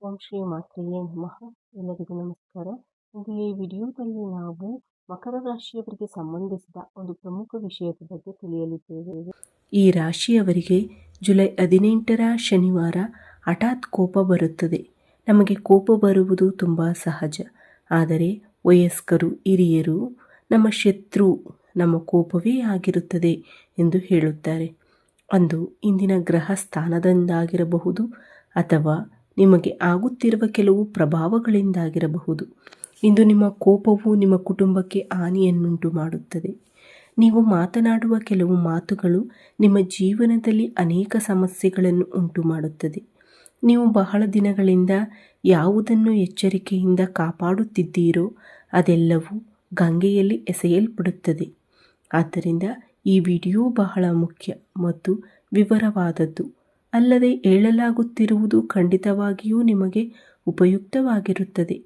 ಓಂ ಶ್ರೀ ಮಾತ್ರೆಯೇ ನಮಃ. ಎಲ್ಲರಿಗೂ ನಮಸ್ಕಾರ. ಇಂದು ಈ ವಿಡಿಯೋದಲ್ಲಿ ನಾವು ಮಕರ ರಾಶಿಯವರಿಗೆ ಸಂಬಂಧಿಸಿದ ಒಂದು ಪ್ರಮುಖ ವಿಷಯದ ಬಗ್ಗೆ ತಿಳಿಯಲಿದ್ದೇವೆ. ಈ ರಾಶಿಯವರಿಗೆ ಜುಲೈ 18ರ ಶನಿವಾರ ಹಠಾತ್ ಕೋಪ ಬರುತ್ತದೆ. ನಮಗೆ ಕೋಪ ಬರುವುದು ತುಂಬ ಸಹಜ. ಆದರೆ ವಯಸ್ಕರು, ಹಿರಿಯರು ನಮ್ಮ ಶತ್ರು ನಮ್ಮ ಕೋಪವೇ ಆಗಿರುತ್ತದೆ ಎಂದು ಹೇಳುತ್ತಾರೆ. ಅಂದು ಇಂದಿನ ಗ್ರಹ ಸ್ಥಾನದಿಂದಾಗಿರಬಹುದು ಅಥವಾ ನಿಮಗೆ ಆಗುತ್ತಿರುವ ಕೆಲವು ಪ್ರಭಾವಗಳಿಂದಾಗಿರಬಹುದು. ಇಂದು ನಿಮ್ಮ ಕೋಪವು ನಿಮ್ಮ ಕುಟುಂಬಕ್ಕೆ ಹಾನಿಯನ್ನುಂಟು ಮಾಡುತ್ತದೆ. ನೀವು ಮಾತನಾಡುವ ಕೆಲವು ಮಾತುಗಳು ನಿಮ್ಮ ಜೀವನದಲ್ಲಿ ಅನೇಕ ಸಮಸ್ಯೆಗಳನ್ನು ಉಂಟು ಮಾಡುತ್ತದೆ. ನೀವು ಬಹಳ ದಿನಗಳಿಂದ ಯಾವುದನ್ನು ಎಚ್ಚರಿಕೆಯಿಂದ ಕಾಪಾಡುತ್ತಿದ್ದೀರೋ ಅದೆಲ್ಲವೂ ಗಂಗೆಯಲ್ಲಿ ಎಸೆಯಲ್ಪಡುತ್ತದೆ. ಆದ್ದರಿಂದ ಈ ವಿಡಿಯೋ ಬಹಳ ಮುಖ್ಯ ಮತ್ತು ವಿವರವಾದದ್ದು. ಅಲ್ಲದೆ ಹೇಳಲಾಗುತ್ತಿರುವುದು ಖಂಡಿತವಾಗಿಯೂ ನಿಮಗೆ ಉಪಯುಕ್ತವಾಗಿರುತ್ತದೆ.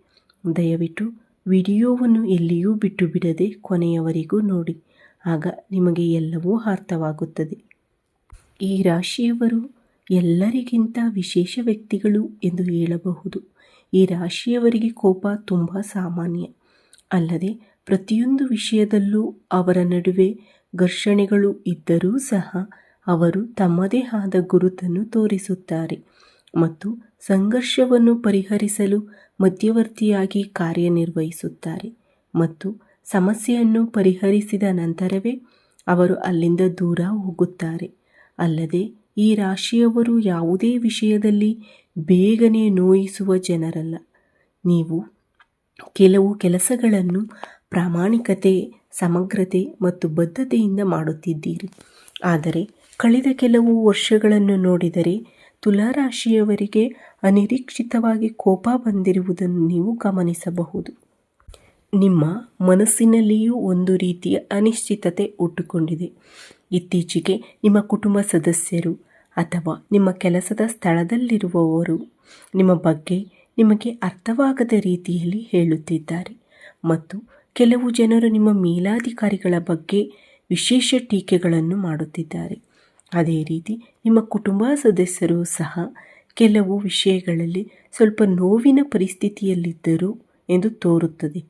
ದಯವಿಟ್ಟು ವಿಡಿಯೋವನ್ನು ಎಲ್ಲಿಯೂ ಬಿಟ್ಟು ಬಿಡದೆ ಕೊನೆಯವರೆಗೂ ನೋಡಿ. ಆಗ ನಿಮಗೆ ಎಲ್ಲವೂ ಅರ್ಥವಾಗುತ್ತದೆ. ಈ ರಾಶಿಯವರು ಎಲ್ಲರಿಗಿಂತ ವಿಶೇಷ ವ್ಯಕ್ತಿಗಳು ಎಂದು ಹೇಳಬಹುದು. ಈ ರಾಶಿಯವರಿಗೆ ಕೋಪ ತುಂಬ ಸಾಮಾನ್ಯ. ಅಲ್ಲದೆ ಪ್ರತಿಯೊಂದು ವಿಷಯದಲ್ಲೂ ಅವರ ನಡುವೆ ಘರ್ಷಣೆಗಳು ಇದ್ದರೂ ಸಹ ಅವರು ತಮ್ಮದೇ ಆದ ಗುರುತನ್ನು ತೋರಿಸುತ್ತಾರೆ ಮತ್ತು ಸಂಘರ್ಷವನ್ನು ಪರಿಹರಿಸಲು ಮಧ್ಯವರ್ತಿಯಾಗಿ ಕಾರ್ಯನಿರ್ವಹಿಸುತ್ತಾರೆ ಮತ್ತು ಸಮಸ್ಯೆಯನ್ನು ಪರಿಹರಿಸಿದ ನಂತರವೇ ಅವರು ಅಲ್ಲಿಂದ ದೂರ ಹೋಗುತ್ತಾರೆ. ಅಲ್ಲದೆ ಈ ರಾಶಿಯವರು ಯಾವುದೇ ವಿಷಯದಲ್ಲಿ ಬೇಗನೆ ನೋಯಿಸುವ ಜನರಲ್ಲ. ನೀವು ಕೆಲವು ಕೆಲಸಗಳನ್ನು ಪ್ರಾಮಾಣಿಕತೆ, ಸಮಗ್ರತೆ ಮತ್ತು ಬದ್ಧತೆಯಿಂದ ಮಾಡುತ್ತಿದ್ದೀರಿ. ಆದರೆ ಕಳೆದ ಕೆಲವು ವರ್ಷಗಳನ್ನು ನೋಡಿದರೆ ತುಲಾರಾಶಿಯವರಿಗೆ ಅನಿರೀಕ್ಷಿತವಾಗಿ ಕೋಪ ಬಂದಿರುವುದನ್ನು ನೀವು ಗಮನಿಸಬಹುದು. ನಿಮ್ಮ ಮನಸ್ಸಿನಲ್ಲಿಯೂ ಒಂದು ರೀತಿಯ ಅನಿಶ್ಚಿತತೆ ಹುಟ್ಟುಕೊಂಡಿದೆ. ಇತ್ತೀಚೆಗೆ ನಿಮ್ಮ ಕುಟುಂಬ ಸದಸ್ಯರು ಅಥವಾ ನಿಮ್ಮ ಕೆಲಸದ ಸ್ಥಳದಲ್ಲಿರುವವರು ನಿಮ್ಮ ಬಗ್ಗೆ ನಿಮಗೆ ಅರ್ಥವಾಗದ ರೀತಿಯಲ್ಲಿ ಹೇಳುತ್ತಿದ್ದಾರೆ ಮತ್ತು ಕೆಲವು ಜನರು ನಿಮ್ಮ ಮೇಲಾಧಿಕಾರಿಗಳ ಬಗ್ಗೆ ವಿಶೇಷ ಟೀಕೆಗಳನ್ನು ಮಾಡುತ್ತಿದ್ದಾರೆ. ಅದೇ ರೀತಿ ನಿಮ್ಮ ಕುಟುಂಬ ಸದಸ್ಯರು ಸಹ ಕೆಲವು ವಿಷಯಗಳಲ್ಲಿ ಸ್ವಲ್ಪ ನೋವಿನ ಪರಿಸ್ಥಿತಿಯಲ್ಲಿದ್ದರು ಎಂದು ತೋರುತ್ತದೆ.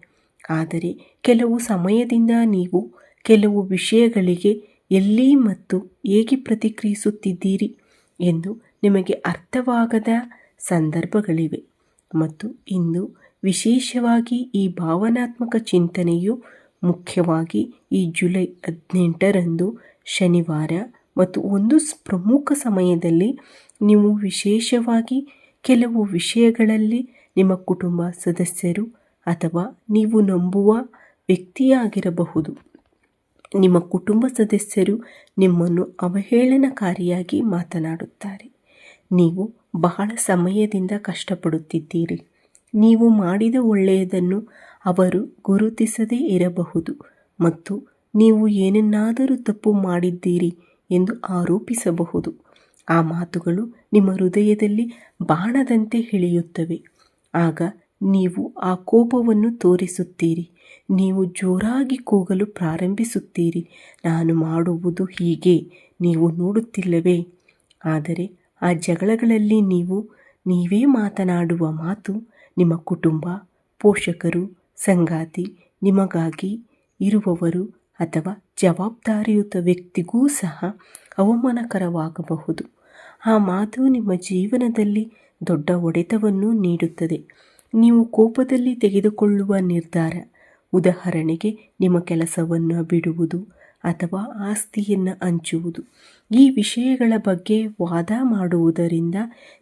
ಆದರೆ ಕೆಲವು ಸಮಯದಿಂದ ನೀವು ಕೆಲವು ವಿಷಯಗಳಿಗೆ ಎಲ್ಲಿ ಮತ್ತು ಹೇಗೆ ಪ್ರತಿಕ್ರಿಯಿಸುತ್ತಿದ್ದೀರಿ ಎಂದು ನಿಮಗೆ ಅರ್ಥವಾಗದ ಸಂದರ್ಭಗಳಿವೆ ಮತ್ತು ಇಂದು ವಿಶೇಷವಾಗಿ ಈ ಭಾವನಾತ್ಮಕ ಚಿಂತನೆಯು ಮುಖ್ಯವಾಗಿ ಈ ಜುಲೈ 18ರಂದು ಶನಿವಾರ ಮತ್ತು ಒಂದು ಪ್ರಮುಖ ಸಮಯದಲ್ಲಿ ನೀವು ವಿಶೇಷವಾಗಿ ಕೆಲವು ವಿಷಯಗಳಲ್ಲಿ ನಿಮ್ಮ ಕುಟುಂಬ ಸದಸ್ಯರು ಅಥವಾ ನೀವು ನಂಬುವ ವ್ಯಕ್ತಿಯಾಗಿರಬಹುದು. ನಿಮ್ಮ ಕುಟುಂಬ ಸದಸ್ಯರು ನಿಮ್ಮನ್ನು ಅವಹೇಳನಕಾರಿಯಾಗಿ ಮಾತನಾಡುತ್ತಾರೆ. ನೀವು ಬಹಳ ಸಮಯದಿಂದ ಕಷ್ಟಪಡುತ್ತಿದ್ದೀರಿ. ನೀವು ಮಾಡಿದ ಒಳ್ಳೆಯದನ್ನು ಅವರು ಗುರುತಿಸದೇ ಇರಬಹುದು ಮತ್ತು ನೀವು ಏನನ್ನಾದರೂ ತಪ್ಪು ಮಾಡಿದ್ದೀರಿ ಎಂದು ಆರೋಪಿಸಬಹುದು. ಆ ಮಾತುಗಳು ನಿಮ್ಮ ಹೃದಯದಲ್ಲಿ ಬಾಣದಂತೆ ಇಳಿಯುತ್ತವೆ. ಆಗ ನೀವು ಆ ಕೋಪವನ್ನು ತೋರಿಸುತ್ತೀರಿ. ನೀವು ಜೋರಾಗಿ ಕೂಗಲು ಪ್ರಾರಂಭಿಸುತ್ತೀರಿ, ನಾನು ಮಾಡುವುದು ಹೀಗೆ, ನೀವು ನೋಡುತ್ತಿಲ್ಲವೇ? ಆದರೆ ಆ ಜಗಳಗಳಲ್ಲಿ ನೀವೇ ಮಾತನಾಡುವ ಮಾತು ನಿಮ್ಮ ಕುಟುಂಬ, ಪೋಷಕರು, ಸಂಗಾತಿ, ನಿಮಗಾಗಿ ಇರುವವರು ಅಥವಾ ಜವಾಬ್ದಾರಿಯುತ ವ್ಯಕ್ತಿಗೂ ಸಹ ಅವಮಾನಕರವಾಗಬಹುದು. ಆ ಮಾತು ನಿಮ್ಮ ಜೀವನದಲ್ಲಿ ದೊಡ್ಡ ಹೊಡೆತವನ್ನು ನೀಡುತ್ತದೆ. ನೀವು ಕೋಪದಲ್ಲಿ ತೆಗೆದುಕೊಳ್ಳುವ ನಿರ್ಧಾರ, ಉದಾಹರಣೆಗೆ ನಿಮ್ಮ ಕೆಲಸವನ್ನು ಬಿಡುವುದು ಅಥವಾ ಆಸ್ತಿಯನ್ನು ಹಂಚುವುದು, ಈ ವಿಷಯಗಳ ಬಗ್ಗೆ ವಾದ ಮಾಡುವುದರಿಂದ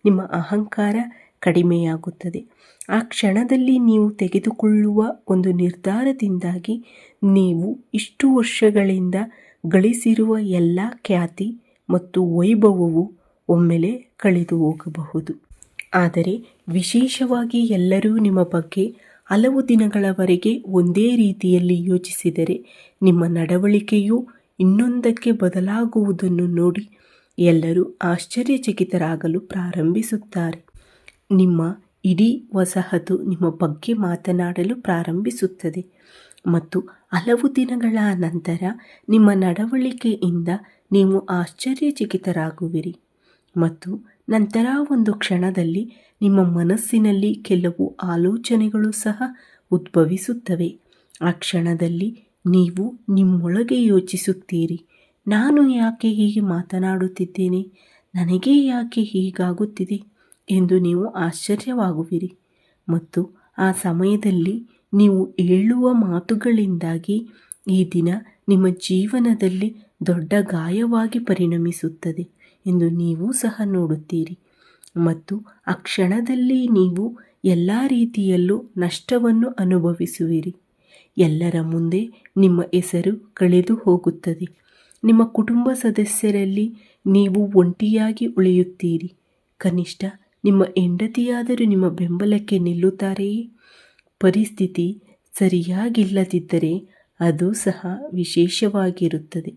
ನಿಮ್ಮ ಅಹಂಕಾರ ಕಡಿಮೆಯಾಗುತ್ತದೆ. ಆ ಕ್ಷಣದಲ್ಲಿ ನೀವು ತೆಗೆದುಕೊಳ್ಳುವ ಒಂದು ನಿರ್ಧಾರದಿಂದಾಗಿ ನೀವು ಇಷ್ಟು ವರ್ಷಗಳಿಂದ ಗಳಿಸಿರುವ ಎಲ್ಲ ಖ್ಯಾತಿ ಮತ್ತು ವೈಭವವು ಒಮ್ಮೆಲೆ ಕಳೆದು ಹೋಗಬಹುದು. ಆದರೆ ವಿಶೇಷವಾಗಿ ಎಲ್ಲರೂ ನಿಮ್ಮ ಬಗ್ಗೆ ಹಲವು ದಿನಗಳವರೆಗೆ ಒಂದೇ ರೀತಿಯಲ್ಲಿ ಯೋಚಿಸಿದರೆ ನಿಮ್ಮ ನಡವಳಿಕೆಯು ಇನ್ನೊಂದಕ್ಕೆ ಬದಲಾಗುವುದನ್ನು ನೋಡಿ ಎಲ್ಲರೂ ಆಶ್ಚರ್ಯಚಕಿತರಾಗಲು ಪ್ರಾರಂಭಿಸುತ್ತಾರೆ. ನಿಮ್ಮ ಇಡೀ ವಸಾಹತು ನಿಮ್ಮ ಬಗ್ಗೆ ಮಾತನಾಡಲು ಪ್ರಾರಂಭಿಸುತ್ತದೆ ಮತ್ತು ಹಲವು ದಿನಗಳ ನಂತರ ನಿಮ್ಮ ನಡವಳಿಕೆಯಿಂದ ನೀವು ಆಶ್ಚರ್ಯಚಕಿತರಾಗುವಿರಿ ಮತ್ತು ನಂತರ ಒಂದು ಕ್ಷಣದಲ್ಲಿ ನಿಮ್ಮ ಮನಸ್ಸಿನಲ್ಲಿ ಕೆಲವು ಆಲೋಚನೆಗಳು ಸಹ ಉದ್ಭವಿಸುತ್ತವೆ. ಆ ಕ್ಷಣದಲ್ಲಿ ನೀವು ನಿಮ್ಮೊಳಗೆ ಯೋಚಿಸುತ್ತೀರಿ, ನಾನು ಯಾಕೆ ಹೀಗೆ ಮಾತನಾಡುತ್ತಿದ್ದೇನೆ, ನನಗೆ ಯಾಕೆ ಹೀಗಾಗುತ್ತಿದೆ ಎಂದು ನೀವು ಆಶ್ಚರ್ಯವಾಗುವಿರಿ. ಮತ್ತು ಆ ಸಮಯದಲ್ಲಿ ನೀವು ಹೇಳುವ ಮಾತುಗಳಿಂದಾಗಿ ಈ ದಿನ ನಿಮ್ಮ ಜೀವನದಲ್ಲಿ ದೊಡ್ಡ ಗಾಯವಾಗಿ ಪರಿಣಮಿಸುತ್ತದೆ ಎಂದು ನೀವು ಸಹ ನೋಡುತ್ತೀರಿ. ಮತ್ತು ಆ ಕ್ಷಣದಲ್ಲಿ ನೀವು ಎಲ್ಲ ರೀತಿಯಲ್ಲೂ ನಷ್ಟವನ್ನು ಅನುಭವಿಸುವಿರಿ. ಎಲ್ಲರ ಮುಂದೆ ನಿಮ್ಮ ಹೆಸರು ಕಳೆದು ಹೋಗುತ್ತದೆ. ನಿಮ್ಮ ಕುಟುಂಬ ಸದಸ್ಯರಲ್ಲಿ ನೀವು ಒಂಟಿಯಾಗಿ ಉಳಿಯುತ್ತೀರಿ. ಕನಿಷ್ಠ ನಿಮ್ಮ ಹೆಂಡತಿಯಾದರೂ ನಿಮ್ಮ ಬೆಂಬಲಕ್ಕೆ ನಿಲ್ಲುತ್ತಾರೆಯೇ? ಪರಿಸ್ಥಿತಿ ಸರಿಯಾಗಿಲ್ಲದಿದ್ದರೆ ಅದು ಸಹ ವಿಶೇಷವಾಗಿರುತ್ತದೆ.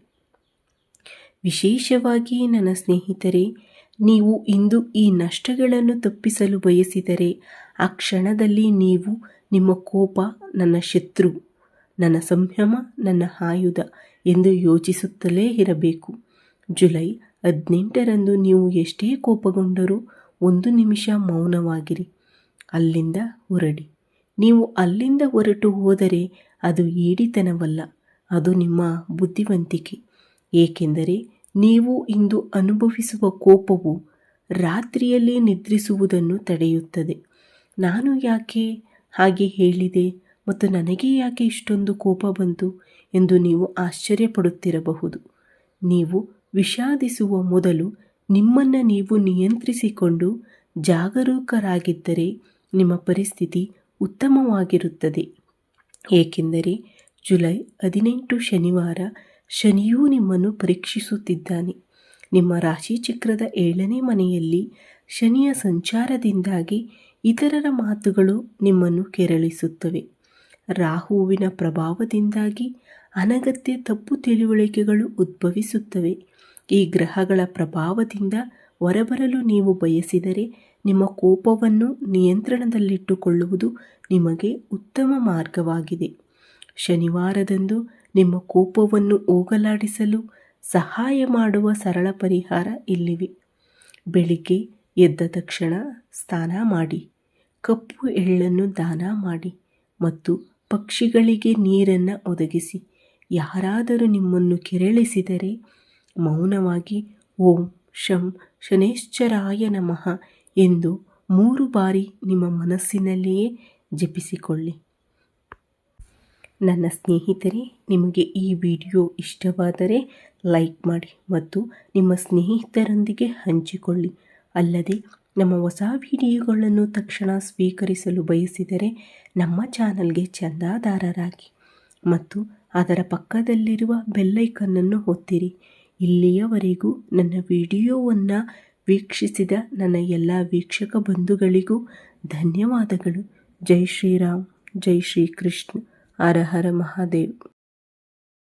ವಿಶೇಷವಾಗಿ ನನ್ನ ಸ್ನೇಹಿತರೆ, ನೀವು ಇಂದು ಈ ನಷ್ಟಗಳನ್ನು ತಪ್ಪಿಸಲು ಬಯಸಿದರೆ ಆ ಕ್ಷಣದಲ್ಲಿ ನೀವು ನಿಮ್ಮ ಕೋಪ ನನ್ನ ಶತ್ರು, ನನ್ನ ಸಂಯಮ ನನ್ನ ಆಯುಧ ಎಂದು ಯೋಚಿಸುತ್ತಲೇ ಇರಬೇಕು. ಜುಲೈ 18ರಂದು ನೀವು ಎಷ್ಟೇ ಕೋಪಗೊಂಡರೂ 1 ನಿಮಿಷ ಮೌನವಾಗಿರಿ. ಅಲ್ಲಿಂದ ಹೊರಡಿ. ನೀವು ಅಲ್ಲಿಂದ ಹೊರಟು ಹೋದರೆ ಅದು ಹೇಡಿತನವಲ್ಲ, ಅದು ನಿಮ್ಮ ಬುದ್ಧಿವಂತಿಕೆ. ಏಕೆಂದರೆ ನೀವು ಇಂದು ಅನುಭವಿಸುವ ಕೋಪವು ರಾತ್ರಿಯಲ್ಲಿ ನಿದ್ರಿಸುವುದನ್ನು ತಡೆಯುತ್ತದೆ. ನಾನು ಯಾಕೆ ಹಾಗೆ ಹೇಳಿದೆ ಮತ್ತು ನನಗೆ ಯಾಕೆ ಇಷ್ಟೊಂದು ಕೋಪ ಬಂತು ಎಂದು ನೀವು ಆಶ್ಚರ್ಯಪಡುತ್ತಿರಬಹುದು. ನೀವು ವಿಷಾದಿಸುವ ಮೊದಲು ನಿಮ್ಮನ್ನು ನೀವು ನಿಯಂತ್ರಿಸಿಕೊಂಡು ಜಾಗರೂಕರಾಗಿದ್ದರೆ ನಿಮ್ಮ ಪರಿಸ್ಥಿತಿ ಉತ್ತಮವಾಗಿರುತ್ತದೆ. ಏಕೆಂದರೆ ಜುಲೈ 18 ಶನಿವಾರ, ಶನಿಯೂ ನಿಮ್ಮನ್ನು ಪರೀಕ್ಷಿಸುತ್ತಿದ್ದಾನೆ. ನಿಮ್ಮ ರಾಶಿಚಕ್ರದ 7ನೇ ಮನೆಯಲ್ಲಿ ಶನಿಯ ಸಂಚಾರದಿಂದಾಗಿ ಇತರರ ಮಾತುಗಳು ನಿಮ್ಮನ್ನು ಕೆರಳಿಸುತ್ತವೆ. ರಾಹುವಿನ ಪ್ರಭಾವದಿಂದಾಗಿ ಅನಗತ್ಯ ತಪ್ಪು ತಿಳುವಳಿಕೆಗಳು ಉದ್ಭವಿಸುತ್ತವೆ. ಈ ಗ್ರಹಗಳ ಪ್ರಭಾವದಿಂದ ಹೊರಬರಲು ನೀವು ಬಯಸಿದರೆ ನಿಮ್ಮ ಕೋಪವನ್ನು ನಿಯಂತ್ರಣದಲ್ಲಿಟ್ಟುಕೊಳ್ಳುವುದು ನಿಮಗೆ ಉತ್ತಮ ಮಾರ್ಗವಾಗಿದೆ. ಶನಿವಾರದಂದು ನಿಮ್ಮ ಕೋಪವನ್ನು ಹೋಗಲಾಡಿಸಲು ಸಹಾಯ ಮಾಡುವ ಸರಳ ಪರಿಹಾರ ಇಲ್ಲಿವೆ. ಬೆಳಿಗ್ಗೆ ಎದ್ದ ತಕ್ಷಣ ಸ್ನಾನ ಮಾಡಿ, ಕಪ್ಪು ಎಳ್ಳನ್ನು ದಾನ ಮಾಡಿ ಮತ್ತು ಪಕ್ಷಿಗಳಿಗೆ ನೀರನ್ನು ಒದಗಿಸಿ. ಯಾರಾದರೂ ನಿಮ್ಮನ್ನು ಕೆರಳಿಸಿದರೆ ಮೌನವಾಗಿ ಓಂ ಶಂ ಶನೇಶ್ಚರಾಯ ನಮಃ ಎಂದು 3 ಬಾರಿ ನಿಮ್ಮ ಮನಸ್ಸಿನಲ್ಲಿಯೇ ಜಪಿಸಿಕೊಳ್ಳಿ. ನನ್ನ ಸ್ನೇಹಿತರೆ, ನಿಮಗೆ ಈ ವಿಡಿಯೋ ಇಷ್ಟವಾದರೆ ಲೈಕ್ ಮಾಡಿ ಮತ್ತು ನಿಮ್ಮ ಸ್ನೇಹಿತರೊಂದಿಗೆ ಹಂಚಿಕೊಳ್ಳಿ. ಅಲ್ಲದೆ ನಮ್ಮ ಹೊಸ ವಿಡಿಯೋಗಳನ್ನು ತಕ್ಷಣ ಸ್ವೀಕರಿಸಲು ಬಯಸಿದರೆ ನಮ್ಮ ಚಾನಲ್ಗೆ ಚಂದಾದಾರರಾಗಿ ಮತ್ತು ಅದರ ಪಕ್ಕದಲ್ಲಿರುವ ಬೆಲ್ಲೈಕನ್ನನ್ನು ಒತ್ತಿರಿ. ಇಲ್ಲಿಯವರೆಗೂ ನನ್ನ ವಿಡಿಯೋವನ್ನು ವೀಕ್ಷಿಸಿದ ನನ್ನ ಎಲ್ಲ ವೀಕ್ಷಕ ಬಂಧುಗಳಿಗೂ ಧನ್ಯವಾದಗಳು. ಜೈ ಶ್ರೀರಾಮ್, ಜೈ ಶ್ರೀ ಕೃಷ್ಣ, ಹರ ಹರ ಮಹಾದೇವ್.